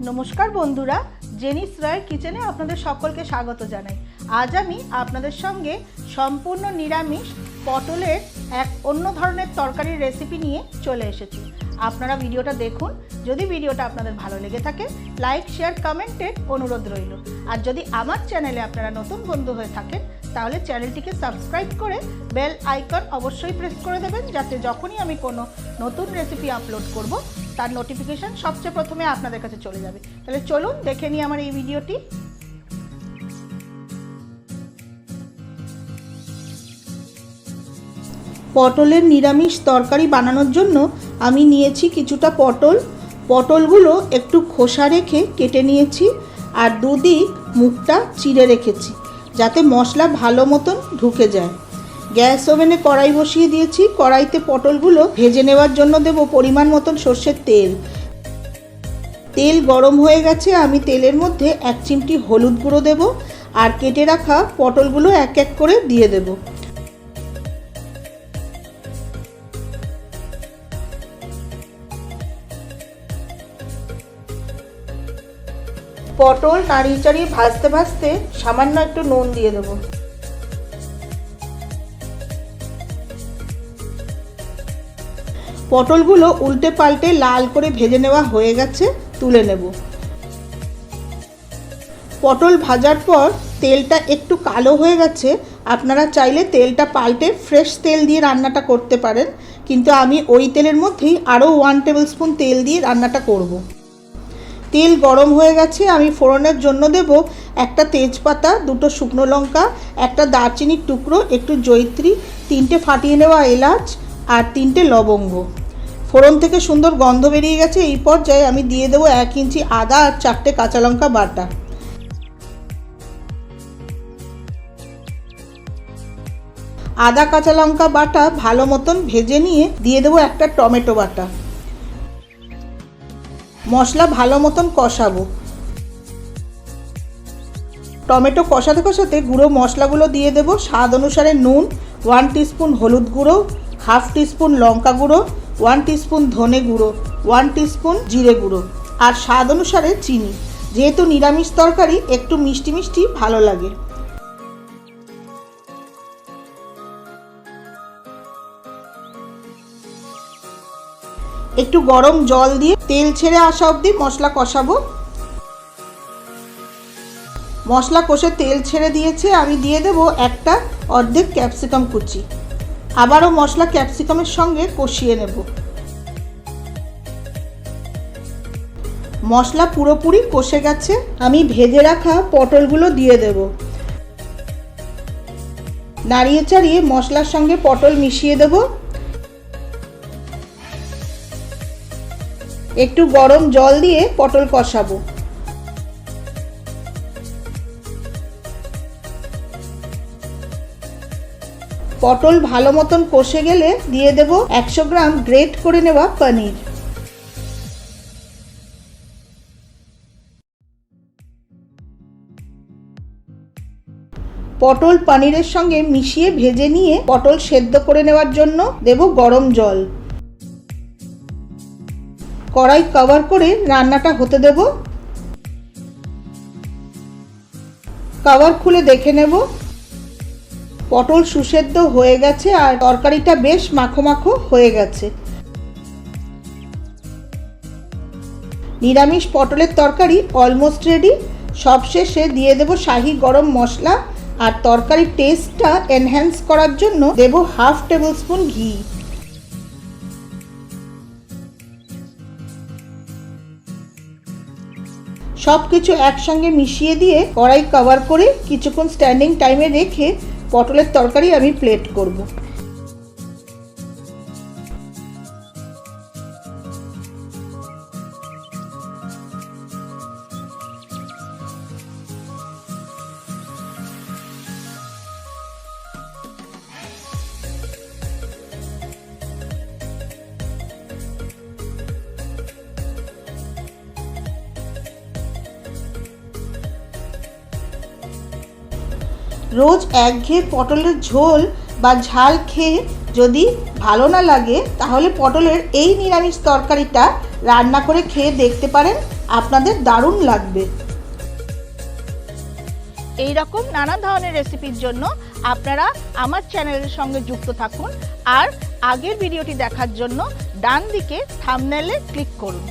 নমস্কার বন্ধুরা, জেনিস রয় কিচেনে আপনাদের সকলকে স্বাগত জানাই। আজ আমি আপনাদের সঙ্গে সম্পূর্ণ নিরামিষ পটলের এক অন্য ধরনের তরকারির রেসিপি নিয়ে চলে এসেছি। আপনারা ভিডিওটা দেখুন। যদি ভিডিওটা আপনাদের ভালো লেগে থাকে লাইক, শেয়ার, কমেন্টের অনুরোধ রইল। আর যদি আমার চ্যানেলে আপনারা নতুন বন্ধু হয়ে থাকেন তাহলে চ্যানেলটিকে সাবস্ক্রাইব করে বেল আইকন অবশ্যই প্রেস করে দেবেন, যাতে যখনই আমি কোনো নতুন রেসিপি আপলোড করব তার নোটিফিকেশান সবচেয়ে প্রথমে আপনাদের কাছে চলে যাবে। তাহলে চলুন দেখে নিই আমার এই ভিডিওটি। পটলের নিরামিষ তরকারি বানানোর জন্য আমি নিয়েছি কিছুটা পটলগুলো একটু খোসা রেখে কেটে নিয়েছি আর দুদিক মুখটা চিড়ে রেখেছি যাতে মশলা ভালো মতন ঢুকে যায়। গ্যাস ওভেনে কড়াই বসিয়ে দিয়েছি। কড়াইতে পটলগুলো ভেজে নেওয়ার জন্য দেব পরিমাণ মতন সর্ষের তেল। তেল গরম হয়ে গেছে। আমি তেলের মধ্যে 1 চিমটি হলুদ গুঁড়ো দেব আর কেটে রাখা পটলগুলো এক এক করে দিয়ে দেব। পটল নাড়িয়ে চাড়িয়ে ভাজতে ভাজতে সামান্য একটু নুন দিয়ে দেব। পটলগুলো উল্টে পাল্টে লাল করে ভেজে নেওয়া হয়ে গেছে, তুলে নেব। পটল ভাজার পর তেলটা একটু কালো হয়ে গেছে। আপনারা চাইলে তেলটা পাল্টে ফ্রেশ তেল দিয়ে রান্নাটা করতে পারেন, কিন্তু আমি ওই তেলের মধ্যেই আরও 1 টেবিল স্পুন তেল দিয়ে রান্নাটা করব। তেল গরম হয়ে গেছে। আমি ফোড়নের জন্য দেব একটা তেজপাতা, 2টো শুকনো লঙ্কা, একটা দারচিনির টুকরো, একটু জয়িত্রী, 3টে ফাটিয়ে নেওয়া এলাচ আর 3টে লবঙ্গ। ফোড়ন থেকে সুন্দর গন্ধ বেরিয়ে গেছে। এই পর্যায়ে আমি দিয়ে দেবো 1 ইঞ্চি আদা আর 4টে কাঁচা লঙ্কা বাটা। আদা কাঁচা লঙ্কা বাটা ভালো মতন ভেজে নিয়ে দিয়ে দেবো একটা টমেটো বাটা। মশলা ভালো মতন কষাবো। টমেটো কষাতে কষাতে গুঁড়ো মশলাগুলো দিয়ে দেবো। স্বাদ অনুসারে নুন, 1 টিস্পুন হলুদ গুঁড়ো, 1/2 টিস্পুন লঙ্কা গুঁড়ো, 1 টিস্পুন ধনে গুঁড়ো, 1 টিস্পুন জিরে গুঁড়ো আর স্বাদ অনুসারে চিনি। যেহেতু নিরামিষ তরকারি একটু মিষ্টি মিষ্টি ভালো লাগে। একটু গরম জল দিয়ে তেল ছেড়ে আসা অবধি মশলা কষাবো। মশলা কষে তেল ছেড়ে দিয়েছে। আমি দিয়ে দেবো একটা অর্ধেক ক্যাপসিকাম কুচি। আবারও মশলা ক্যাপসিকামের সঙ্গে কষিয়ে নেব। মশলা পুরোপুরি কষে গেছে। আমি ভেজে রাখা পটলগুলো দিয়ে দেব। নাড়িয়ে চাড়িয়ে মশলার সঙ্গে পটল মিশিয়ে দেব। একটু গরম জল দিয়ে পটল কষাবো। পটল ভালো মতন কষে গেলে দিয়ে দেব 100 গ্রাম গ্রেট করে নেওয়া পনির। পটল পনিরের সঙ্গে মিশিয়ে ভেজে নিয়ে পটল সেদ্ধ করে নেওয়ার জন্য দেব গরম জল। কড়াই কভার করে রান্নাটা হতে দেব। কভার খুলে দেখে নেব। পটল সুসেদ্ধ হয়ে গেছে আর তরকারিটা বেশ মাখো মাখো হয়ে গেছে। নিরামিষ পটলের তরকারি অলমোস্ট রেডি। সবশেষে দিয়ে দেব শাহি গরম মশলা আর তরকারির টেস্টটা এনহ্যান্স করার জন্য দেব 1/2 টেবিল স্পুন ঘি। সব কিছু একসঙ্গে মিশিয়ে দিয়ে কড়াই কভার করে কিছুক্ষণ স্ট্যান্ডিং টাইমে রেখে পটলের তরকারি আমি প্লেট করব। রোজ একঘেয়ে পটলের ঝোল বা ঝাল খেয়ে যদি ভালো না লাগে তাহলে পটলের এই নিরামিষ তরকারিটা রান্না করে খেয়ে দেখতে পারেন। আপনাদের দারুণ লাগবে। এই রকম নানা ধরনের রেসিপির জন্য আপনারা আমার চ্যানেলের সঙ্গে যুক্ত থাকুন আর আগের ভিডিওটি দেখার জন্য ডান দিকে থাম্বনেলে ক্লিক করুন।